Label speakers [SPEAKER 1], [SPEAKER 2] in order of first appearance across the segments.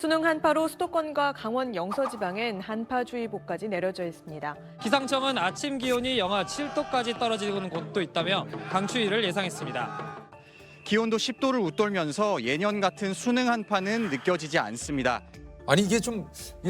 [SPEAKER 1] 수능 한파로 수도권과 강원 영서지방엔 한파주의보까지 내려져 있습니다.
[SPEAKER 2] 기상청은 아침 기온이 영하 7도까지 떨어지는 곳도 있다며 강추위를 예상했습니다.
[SPEAKER 3] 기온도 10도를 웃돌면서 예년 같은 수능 한파는 느껴지지 않습니다.
[SPEAKER 4] 아니 이게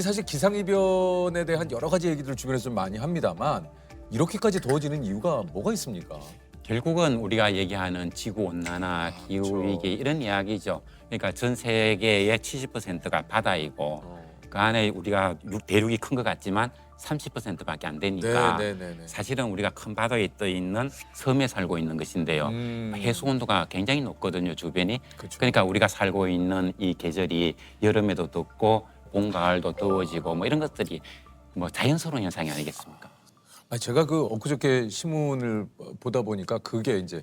[SPEAKER 4] 사실 기상이변에 대한 여러 가지 얘기들을 주변에서 좀 많이 합니다만 이렇게까지 더워지는 이유가 뭐가 있습니까?
[SPEAKER 5] 결국은 우리가 얘기하는 지구온난화, 기후위기 이런 이야기죠. 그러니까 전 세계의 70%가 바다이고 그 안에 우리가 대륙이 큰 것 같지만 30%밖에 안 되니까 사실은 우리가 큰 바다에 떠 있는 섬에 살고 있는 것인데요. 해수 온도가 굉장히 높거든요, 주변이.
[SPEAKER 4] 그쵸.
[SPEAKER 5] 그러니까 우리가 살고 있는 이 계절이 여름에도 덥고 봄, 가을도 더워지고 뭐 이런 것들이 뭐 자연스러운 현상이 아니겠습니까?
[SPEAKER 4] 아니 제가 그 엊그저께 신문을 보다 보니까 그게 이제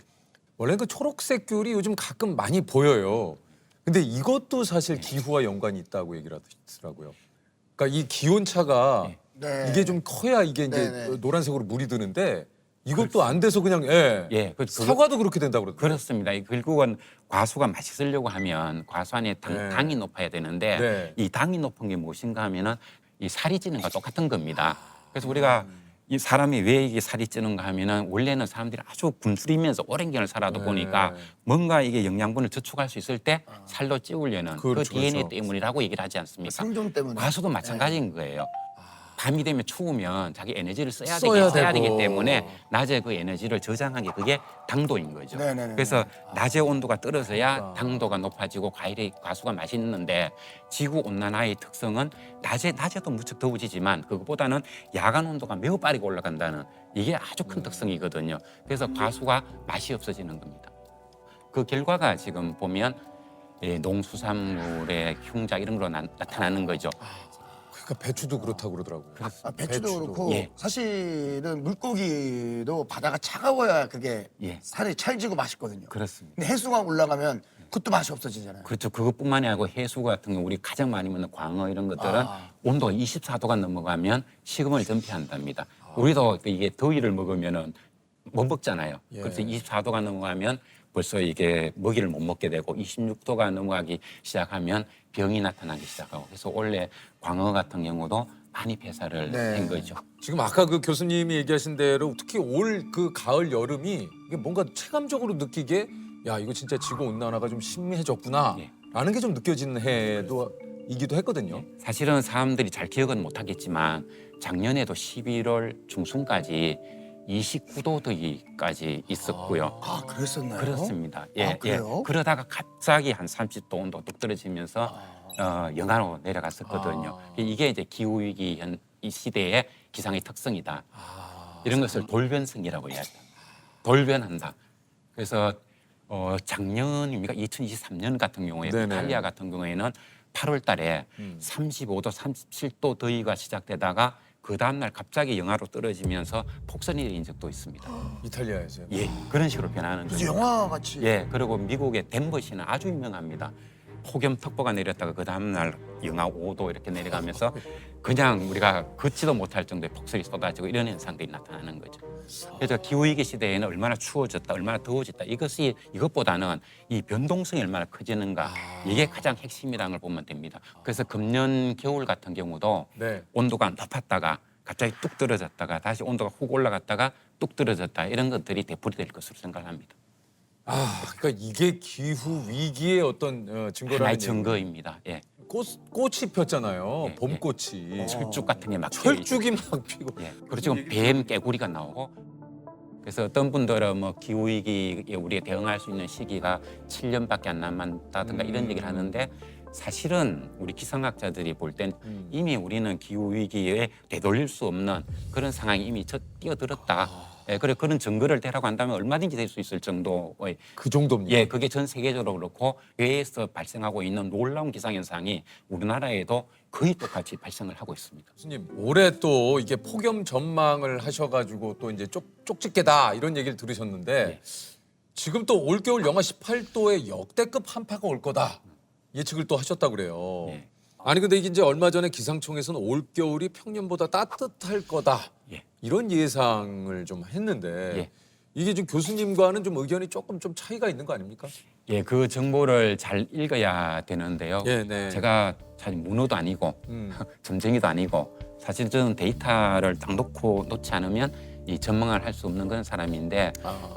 [SPEAKER 4] 원래 그 초록색 귤이 요즘 가끔 많이 보여요. 근데 이것도 사실 기후와 연관이 있다고 얘기를 하더라고요. 그러니까 이 기온 차가 이게 좀 커야 이게 이제 노란색으로 물이 드는데 이것도 안 돼서 그냥 사과도 그렇게 된다고 그러더라고요.
[SPEAKER 5] 그렇습니다. 결국은 과수가 맛있으려고 하면 과수 안에 당이 높아야 되는데 이 당이 높은 게 무엇인가 하면은 이 살이 찌는 것과 똑같은 겁니다. 그래서 우리가 이 사람이 왜 이게 살이 찌는가 하면은 원래는 사람들이 아주 굶주리면서 오랜 기간을 살아도 보니까 뭔가 이게 영양분을 저축할 수 있을 때 살로 찌우려는 그 DNA 때문이라고 얘기를 하지 않습니까?
[SPEAKER 6] 생존 때문에.
[SPEAKER 5] 과수도 마찬가지인 거예요. 밤이 되면 추우면 자기 에너지를 써야 되기 때문에 낮에 그 에너지를 저장한 게 그게 당도인 거죠. 그래서 낮에 온도가 떨어져야 당도가 높아지고 과수가 맛있는데 지구 온난화의 특성은 낮에도 무척 더워지지만 그것보다는 야간 온도가 매우 빠르게 올라간다는 이게 아주 큰 특성이거든요. 그래서 과수가 맛이 없어지는 겁니다. 그 결과가 지금 보면 농수산물의 흉작 이런 걸로 나타나는 거죠.
[SPEAKER 4] 그러니까 배추도 그렇다고 그러더라고요.
[SPEAKER 6] 배추도 그렇고 사실은 물고기도 바다가 차가워야 그게 살이 찰지고 맛있거든요.
[SPEAKER 5] 그렇습니다.
[SPEAKER 6] 근데 해수가 올라가면 그것도 맛이 없어지잖아요.
[SPEAKER 5] 그렇죠. 그것뿐만이 아니고 해수 같은 경우 우리 가장 많이 먹는 광어 이런 것들은 온도가 24도가 넘어가면 식음을 전폐한답니다. 우리도 이게 더위를 먹으면은 못 먹잖아요. 그래서 24도가 넘어가면 벌써 이게 먹이를 못 먹게 되고 26도가 넘어가기 시작하면 병이 나타나기 시작하고 그래서 원래 광어 같은 경우도 많이 폐사를 한 거죠.
[SPEAKER 4] 지금 아까 그 교수님이 얘기하신 대로 특히 올 그 가을 여름이 이게 뭔가 체감적으로 느끼게 야 이거 진짜 지구 온난화가 좀 심해졌구나 라는 게 좀 느껴지는 해이기도 했거든요.
[SPEAKER 5] 사실은 사람들이 잘 기억은 못하겠지만 작년에도 11월 중순까지 29도 더위까지 있었고요.
[SPEAKER 6] 아, 그랬었나요?
[SPEAKER 5] 그렇습니다.
[SPEAKER 6] 그래요?
[SPEAKER 5] 그러다가 갑자기 한 30도 온도 뚝 떨어지면서 영하로 내려갔었거든요. 이게 이제 기후 위기 이 시대의 기상의 특성이다. 이런 것을 돌변성이라고 이야기합니다. 돌변한다. 그래서 작년입니까? 2023년 같은 경우에 이탈리아 같은 경우에는 8월 달에 35도, 37도 더위가 시작되다가 그 다음날 갑자기 영하로 떨어지면서 폭설이 내린 적도 있습니다.
[SPEAKER 4] 이탈리아에서요?
[SPEAKER 5] 그런 식으로 변하는
[SPEAKER 6] 그래서
[SPEAKER 5] 거죠.
[SPEAKER 6] 영화같이.
[SPEAKER 5] 그리고 미국의 덴버시는 아주 유명합니다. 폭염특보가 내렸다가 그 다음날 영하 5도 이렇게 내려가면서 그냥 우리가 걷지도 못할 정도의 폭설이 쏟아지고 이런 현상들이 나타나는 거죠. 그래서 기후위기 시대에는 얼마나 추워졌다, 얼마나 더워졌다 이것보다는 이 변동성이 얼마나 커지는가 이게 가장 핵심이라는 걸 보면 됩니다. 그래서 금년 겨울 같은 경우도 온도가 높았다가 갑자기 뚝 떨어졌다가 다시 온도가 훅 올라갔다가 뚝 떨어졌다 이런 것들이 되풀이 될 것으로 생각합니다.
[SPEAKER 4] 그러니까 이게 기후 위기의 어떤 증거라는
[SPEAKER 5] 하나의 증거입니다.
[SPEAKER 4] 꽃이 폈잖아요. 봄꽃이.
[SPEAKER 5] 철쭉 같은 게 막
[SPEAKER 4] 철쭉이 막 피고.
[SPEAKER 5] 그리고 지금 뱀, 깨구리가 나오고 그래서 어떤 분들은 뭐 기후 위기에 우리가 대응할 수 있는 시기가 7년밖에 안 남았다든가 이런 얘기를 하는데 사실은 우리 기상학자들이 볼 땐 이미 우리는 기후 위기에 되돌릴 수 없는 그런 상황이 이미 뛰어들었다. 그런 증거를 대라고 한다면 얼마든지 될 수 있을 정도의
[SPEAKER 4] 그 정도입니다.
[SPEAKER 5] 그게 전 세계적으로 그렇고 외에서 발생하고 있는 놀라운 기상현상이 우리나라에도 거의 똑같이 발생을 하고 있습니다.
[SPEAKER 4] 교수님 올해 또 이게 폭염 전망을 하셔가지고 또 이제 쪽집게다 이런 얘기를 들으셨는데 지금 또 올겨울 영하 18도의 역대급 한파가 올 거다 예측을 또 하셨다고 그래요. 아니 근데 이게 이제 얼마 전에 기상청에서는 올겨울이 평년보다 따뜻할 거다 이런 예상을 좀 했는데 이게 좀 교수님과는 좀 의견이 조금 좀 차이가 있는 거 아닙니까?
[SPEAKER 5] 예, 그 정보를 잘 읽어야 되는데요.
[SPEAKER 4] 예, 네.
[SPEAKER 5] 제가 사실 문어도 아니고 점쟁이도 아니고 사실 저는 데이터를 딱 놓지 않으면 이 전망을 할 수 없는 그런 사람인데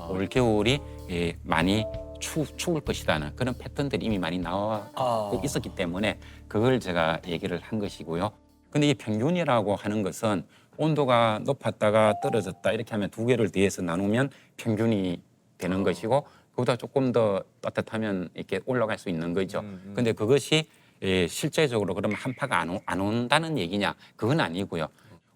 [SPEAKER 5] 올 겨울이 예, 많이 추울 것이라는 그런 패턴들이 이미 많이 나오고 있었기 때문에 그걸 제가 얘기를 한 것이고요. 근데 이 평균이라고 하는 것은 온도가 높았다가 떨어졌다 이렇게 하면 두 개를 뒤에서 나누면 평균이 되는 것이고 그보다 조금 더 따뜻하면 이렇게 올라갈 수 있는 거죠. 근데 그것이 예, 실제적으로 그러면 한파가 안 온다는 얘기냐? 그건 아니고요.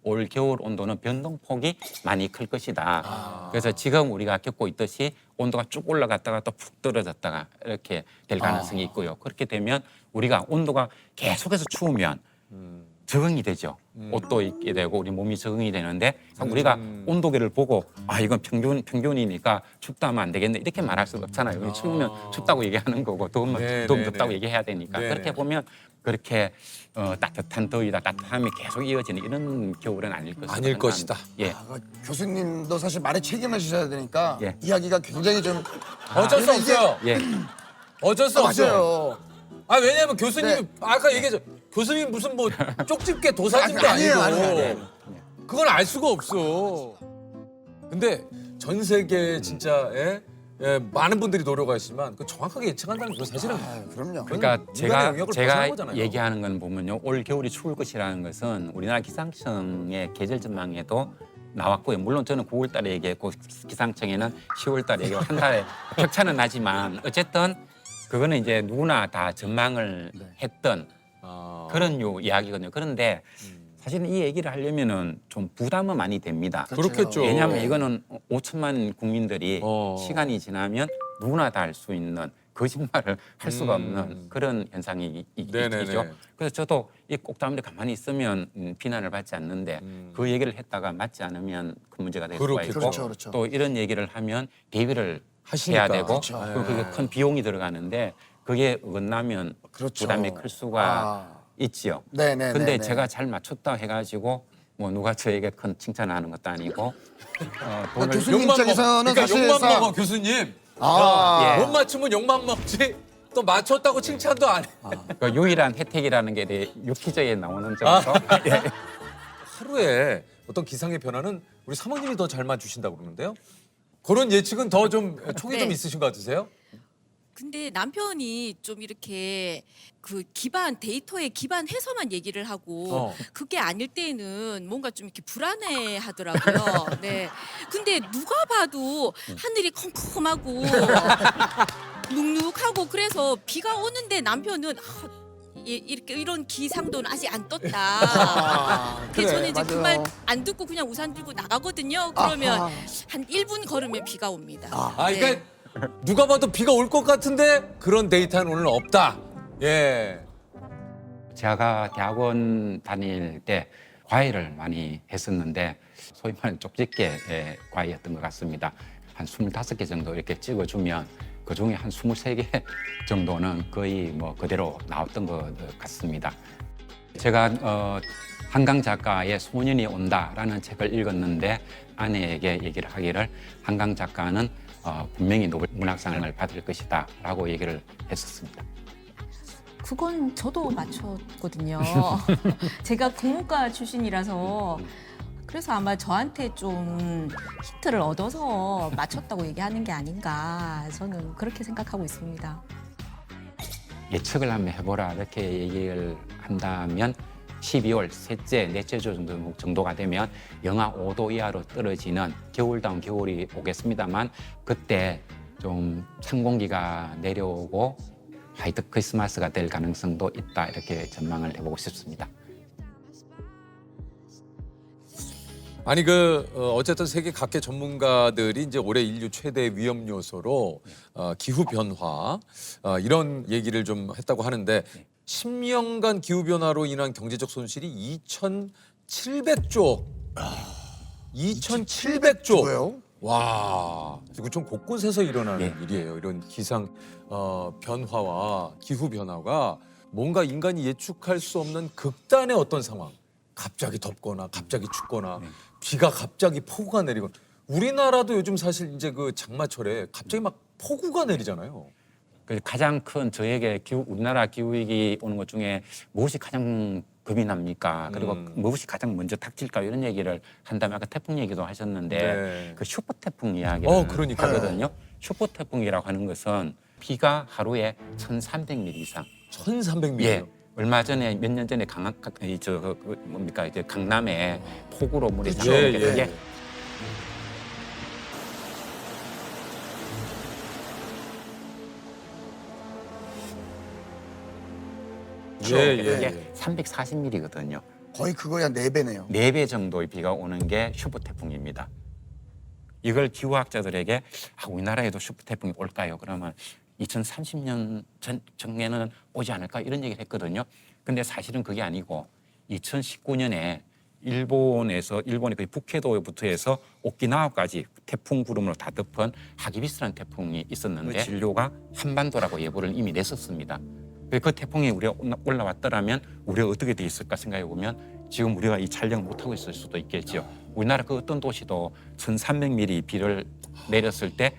[SPEAKER 5] 올 겨울 온도는 변동폭이 많이 클 것이다. 그래서 지금 우리가 겪고 있듯이 온도가 쭉 올라갔다가 또 푹 떨어졌다가 이렇게 될 가능성이 있고요. 그렇게 되면 우리가 온도가 계속해서 추우면 적응이 되죠. 옷도 입게 되고 우리 몸이 적응이 되는데 우리가 온도계를 보고 아 이건 평균이니까 춥다 하면 안 되겠네 이렇게 말할 수 없잖아요. 우리 추우면 춥다고 얘기하는 거고 더우면
[SPEAKER 4] 네,
[SPEAKER 5] 더우면
[SPEAKER 4] 네,
[SPEAKER 5] 덥다고
[SPEAKER 4] 네.
[SPEAKER 5] 얘기해야 되니까
[SPEAKER 4] 네,
[SPEAKER 5] 그렇게
[SPEAKER 4] 네.
[SPEAKER 5] 보면 그렇게 따뜻한 더위다 따뜻함이 계속 이어지는 이런 겨울은 아닐 것이다.
[SPEAKER 4] 아닐 것이다.
[SPEAKER 5] 예.
[SPEAKER 6] 교수님도 사실 말에 책임을 지셔야 되니까
[SPEAKER 5] 예.
[SPEAKER 6] 이야기가 굉장히 좀
[SPEAKER 4] 어쩔 수 없어요.
[SPEAKER 5] 예.
[SPEAKER 4] 어쩔 수 없어요.
[SPEAKER 6] 맞아요.
[SPEAKER 4] 아 왜냐면 교수님이
[SPEAKER 6] 네.
[SPEAKER 4] 아까 얘기했죠. 교수님 무슨 뭐 쪽집게 도사님도
[SPEAKER 6] 아니에요,
[SPEAKER 4] 아니고
[SPEAKER 6] 아니에요.
[SPEAKER 4] 그건 알 수가 없어. 근데 전 세계 진짜 많은 분들이 노력하시지만 그 정확하게 예측한다는 거 사실은
[SPEAKER 6] 그럼요.
[SPEAKER 5] 그러니까
[SPEAKER 4] 인간의
[SPEAKER 5] 제가
[SPEAKER 4] 영역을 벗어난
[SPEAKER 5] 제가
[SPEAKER 4] 거잖아요.
[SPEAKER 5] 얘기하는 건 보면요 올 겨울이 추울 것이라는 것은 우리나라 기상청의 계절 전망에도 나왔고요. 물론 저는 9월달에 얘기했고 기상청에는 10월달에 얘기하고 한 달에 격차는 나지만 어쨌든 그거는 이제 누구나 다 전망을 했던 그런 이야기거든요. 그런데 사실은 이 얘기를 하려면은 좀 부담은 많이 됩니다.
[SPEAKER 4] 그렇겠죠.
[SPEAKER 5] 왜냐하면 이거는 5천만 국민들이
[SPEAKER 4] 어.
[SPEAKER 5] 시간이 지나면 누구나 다 할 수 있는 거짓말을 할 수가 없는 그런 현상이
[SPEAKER 4] 네네네.
[SPEAKER 5] 있죠. 그래서 저도 이 꼭다문에 가만히 있으면 비난을 받지 않는데 그 얘기를 했다가 맞지 않으면 큰 문제가 될 수가
[SPEAKER 4] 그렇겠죠.
[SPEAKER 5] 있고
[SPEAKER 6] 그렇죠, 그렇죠.
[SPEAKER 5] 또 이런 얘기를 하면 대비를
[SPEAKER 4] 하시니까.
[SPEAKER 5] 해야 되고
[SPEAKER 6] 그렇죠.
[SPEAKER 5] 그리고 그게 큰 비용이 들어가는데 그게 어긋나면
[SPEAKER 6] 그렇죠.
[SPEAKER 5] 부담이 클 수가 있지요.
[SPEAKER 6] 네네.
[SPEAKER 5] 근데 제가 잘 맞췄다 해가지고 뭐 누가 저에게 큰 칭찬을 하는 것도 아니고 돈을
[SPEAKER 6] 교수님
[SPEAKER 4] 욕만
[SPEAKER 6] 입장에서는
[SPEAKER 4] 그러니까 욕만
[SPEAKER 6] 사실상
[SPEAKER 4] 먹어 교수님.
[SPEAKER 6] 아,
[SPEAKER 5] 예.
[SPEAKER 4] 못 맞추면 욕만 먹지. 또 맞췄다고 칭찬도 안 해.
[SPEAKER 5] 그 유일한 혜택이라는 게 유퀴즈에 나오는 정도. 예.
[SPEAKER 4] 하루에 어떤 기상의 변화는 우리 사모님이 더 잘 맞추신다고 그러는데요. 그런 예측은 더 좀 촉이 좀
[SPEAKER 7] 네.
[SPEAKER 4] 있으신 것 같으세요?
[SPEAKER 7] 근데 남편이 좀 이렇게 그 데이터에 기반해서만 얘기를 하고 그게 아닐 때는 뭔가 좀 이렇게 불안해 하더라고요. 네. 근데 누가 봐도 하늘이 컴컴하고 눅눅하고 그래서 비가 오는데 남편은 이렇게 이런 기상도는 아직 안 떴다. 그래서 저는 이제 그 말 안 듣고 그냥 우산 들고 나가거든요. 그러면 한 1분 걸으면 비가 옵니다. 네.
[SPEAKER 4] 그러니까 누가 봐도 비가 올 것 같은데 그런 데이터는 오늘 없다. 예.
[SPEAKER 5] 제가 대학원 다닐 때 과외를 많이 했었는데 소위 말하는 쪽집게 과외였던 것 같습니다. 한 25개 정도 이렇게 찍어주면 그중에 한 23개 정도는 거의 뭐 그대로 나왔던 것 같습니다. 제가 한강 작가의 소년이 온다라는 책을 읽었는데 아내에게 얘기를 하기를 한강 작가는 분명히 노벨 문학상을 받을 것이다 라고 얘기를 했었습니다.
[SPEAKER 8] 그건 저도 맞췄거든요. 제가 국문과 출신이라서 그래서 아마 저한테 좀 힌트를 얻어서 맞췄다고 얘기하는 게 아닌가 저는 그렇게 생각하고 있습니다.
[SPEAKER 5] 예측을 한번 해보라 이렇게 얘기를 한다면 12월 셋째, 넷째 주 정도가 되면 영하 5도 이하로 떨어지는 겨울다운 겨울이 오겠습니다만 그때 좀 찬 공기가 내려오고 화이트 크리스마스가 될 가능성도 있다 이렇게 전망을 해보고 싶습니다.
[SPEAKER 4] 아니 어쨌든 세계 각계 전문가들이 이제 올해 인류 최대 위험 요소로 기후 변화 이런 얘기를 좀 했다고 하는데 10년간 기후 변화로 인한 경제적 손실이 2,700조. 2,700조.
[SPEAKER 6] 왜요?
[SPEAKER 4] 와, 지구촌 곳곳에서 일어나는
[SPEAKER 5] 예.
[SPEAKER 4] 일이에요. 이런 기상 변화와 기후 변화가 뭔가 인간이 예측할 수 없는 극단의 어떤 상황. 갑자기 덥거나 갑자기 춥거나 비가 갑자기 폭우가 내리거나 우리나라도 요즘 사실 이제 그 장마철에 갑자기 막 폭우가 내리잖아요.
[SPEAKER 5] 그래서 가장 큰 저에게 우리나라 기후위기 오는 것 중에 무엇이 가장 겁이 납니까? 그리고 무엇이 가장 먼저 닥칠까? 이런 얘기를 한다면 아까 태풍 얘기도 하셨는데
[SPEAKER 4] 네.
[SPEAKER 5] 그 슈퍼 태풍 이야기를
[SPEAKER 4] 그러니까요.
[SPEAKER 5] 하거든요. 슈퍼 태풍이라고 하는 것은 비가 하루에 1,300mm 이상.
[SPEAKER 4] 1,300mm.
[SPEAKER 5] 예. 얼마 전에 몇 년 전에 이제 강남에 폭우로 물이
[SPEAKER 4] 예,
[SPEAKER 5] 들어오게
[SPEAKER 4] 예.
[SPEAKER 5] 되게
[SPEAKER 4] 예,
[SPEAKER 5] 이게
[SPEAKER 4] 예.
[SPEAKER 5] 340mm거든요.
[SPEAKER 6] 거의 그거야 4배네요.
[SPEAKER 5] 4배 정도의 비가 오는 게 슈퍼 태풍입니다. 이걸 기후학자들에게 우리나라에도 슈퍼 태풍이 올까요? 그러면 2030년 전에는 오지 않을까 이런 얘기를 했거든요. 근데 사실은 그게 아니고 2019년에 일본이 거의 북해도부터 해서 오키나와까지 태풍 구름으로 다 덮은 하기비스라는 태풍이 있었는데 진료가 한반도라고 예보를 이미 냈었습니다. 그 태풍이 우리가 올라왔더라면 우리가 어떻게 돼 있을까 생각해 보면 지금 우리가 이 촬영을 못하고 있을 수도 있겠죠. 우리나라 그 어떤 도시도 1,300mm 비를 내렸을 때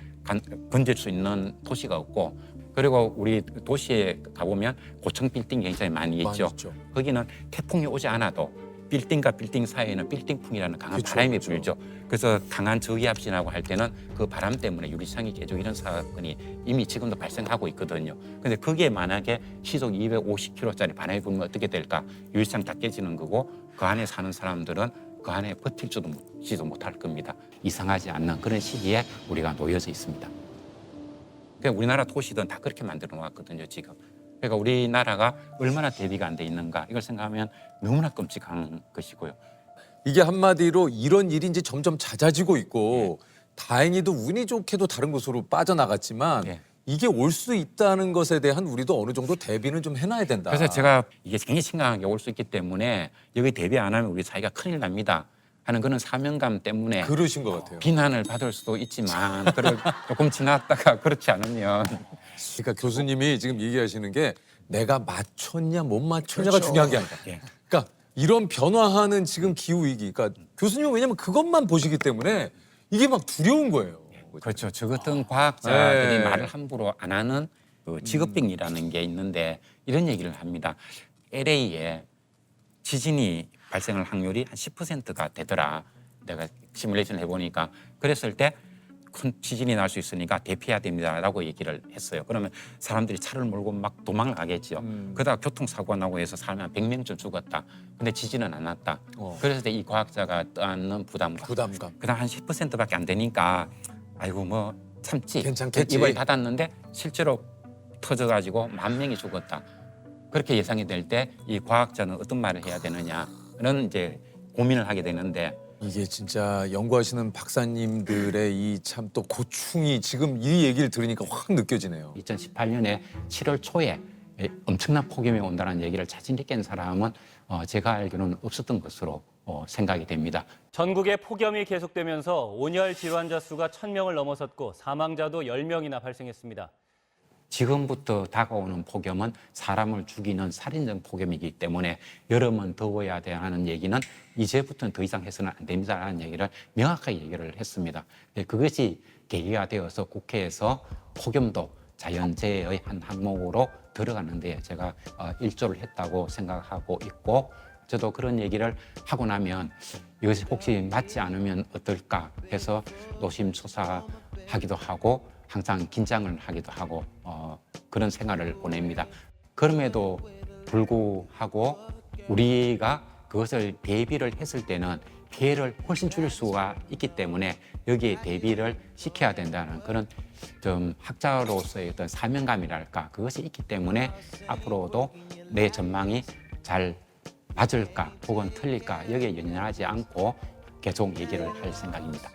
[SPEAKER 5] 건질 수 있는 도시가 없고, 그리고 우리 도시에 가보면 고층 빌딩이 굉장히 많이 있죠. 거기는 태풍이 오지 않아도 빌딩과 빌딩 사이에는 빌딩풍이라는 강한 바람이 불죠. 그래서 강한 저기압신하고 할 때는 그 바람 때문에 유리창이 깨지고 이런 사건이 이미 지금도 발생하고 있거든요. 근데 그게 만약에 시속 250km짜리 바람이 불면 어떻게 될까? 유리창 다 깨지는 거고 그 안에 사는 사람들은 그 안에 버틸지도 못할 겁니다. 이상하지 않는 그런 시기에 우리가 놓여져 있습니다. 그러니까 우리나라 도시들은 다 그렇게 만들어 놓았거든요, 지금. 그러니까 우리나라가 얼마나 대비가 안 돼 있는가 이걸 생각하면 너무나 끔찍한 것이고요.
[SPEAKER 4] 이게 한마디로 이런 일이 이제 점점 잦아지고 있고 다행히도 운이 좋게도 다른 곳으로 빠져나갔지만
[SPEAKER 5] 예.
[SPEAKER 4] 이게 올 수 있다는 것에 대한 우리도 어느 정도 대비는 좀 해놔야 된다.
[SPEAKER 5] 그래서 제가 이게 굉장히 심각한 게 올 수 있기 때문에 여기 대비 안 하면 우리 사회가 큰일 납니다 하는 그런 사명감 때문에
[SPEAKER 4] 그러신 것 같아요.
[SPEAKER 5] 비난을 받을 수도 있지만 그걸 조금 지났다가 그렇지 않으면
[SPEAKER 4] 그러니까 교수님이 지금 얘기하시는 게 내가 맞췄냐 못 맞췄냐가
[SPEAKER 6] 그렇죠.
[SPEAKER 4] 중요한 게 아니다.
[SPEAKER 5] 예.
[SPEAKER 4] 그러니까 이런 변화하는 지금 기후 위기, 그러니까 교수님은 왜냐면 그것만 보시기 때문에 이게 막 두려운 거예요.
[SPEAKER 5] 그렇죠. 저 같은 과학자들이
[SPEAKER 4] 네.
[SPEAKER 5] 말을 함부로 안 하는 그 직업병이라는 게 있는데 이런 얘기를 합니다. LA에 지진이 발생할 확률이 한 10%가 되더라. 내가 시뮬레이션을 해보니까 그랬을 때 큰 지진이 날 수 있으니까 대피해야 됩니다라고 얘기를 했어요. 그러면 사람들이 차를 몰고 막 도망을 가겠죠. 그러다가 교통사고가 나고 해서 사람이 한 100명쯤 죽었다. 근데 지진은 안 났다. 그래서 이 과학자가 떠안는 부담감. 그다음 한 10%밖에 안 되니까 아이고 뭐 참지.
[SPEAKER 4] 괜찮겠지.
[SPEAKER 5] 입을 닫았는데 실제로 터져가지고 10,000명이 죽었다. 그렇게 예상이 될 때 이 과학자는 어떤 말을 해야 되느냐는 이제 고민을 하게 되는데
[SPEAKER 4] 이게 진짜 연구하시는 박사님들의 이 참 또 고충이 지금 이 얘기를 들으니까 확 느껴지네요.
[SPEAKER 5] 2018년에 7월 초에 엄청난 폭염이 온다는 얘기를 자신 있게 한 사람은 제가 알기로는 없었던 것으로 생각이 됩니다.
[SPEAKER 9] 전국에 폭염이 계속되면서 온열 질환자 수가 1,000명을 넘어섰고 사망자도 10명이나 발생했습니다.
[SPEAKER 5] 지금부터 다가오는 폭염은 사람을 죽이는 살인적 폭염이기 때문에 여름은 더워야 하는 얘기는 이제부터는 더 이상 해서는 안 됩니다라는 얘기를 명확하게 얘기를 했습니다. 그것이 계기가 되어서 국회에서 폭염도 자연재해의 한 항목으로 들어가는 데 제가 일조를 했다고 생각하고 있고 저도 그런 얘기를 하고 나면 이것이 혹시 맞지 않으면 어떨까 해서 노심초사하기도 하고 항상 긴장을 하기도 하고 그런 생활을 보냅니다. 그럼에도 불구하고 우리가 그것을 대비를 했을 때는 피해를 훨씬 줄일 수가 있기 때문에 여기에 대비를 시켜야 된다는 그런 좀 학자로서의 어떤 사명감이랄까 그것이 있기 때문에 앞으로도 내 전망이 잘 맞을까 혹은 틀릴까 여기에 연연하지 않고 계속 얘기를 할 생각입니다.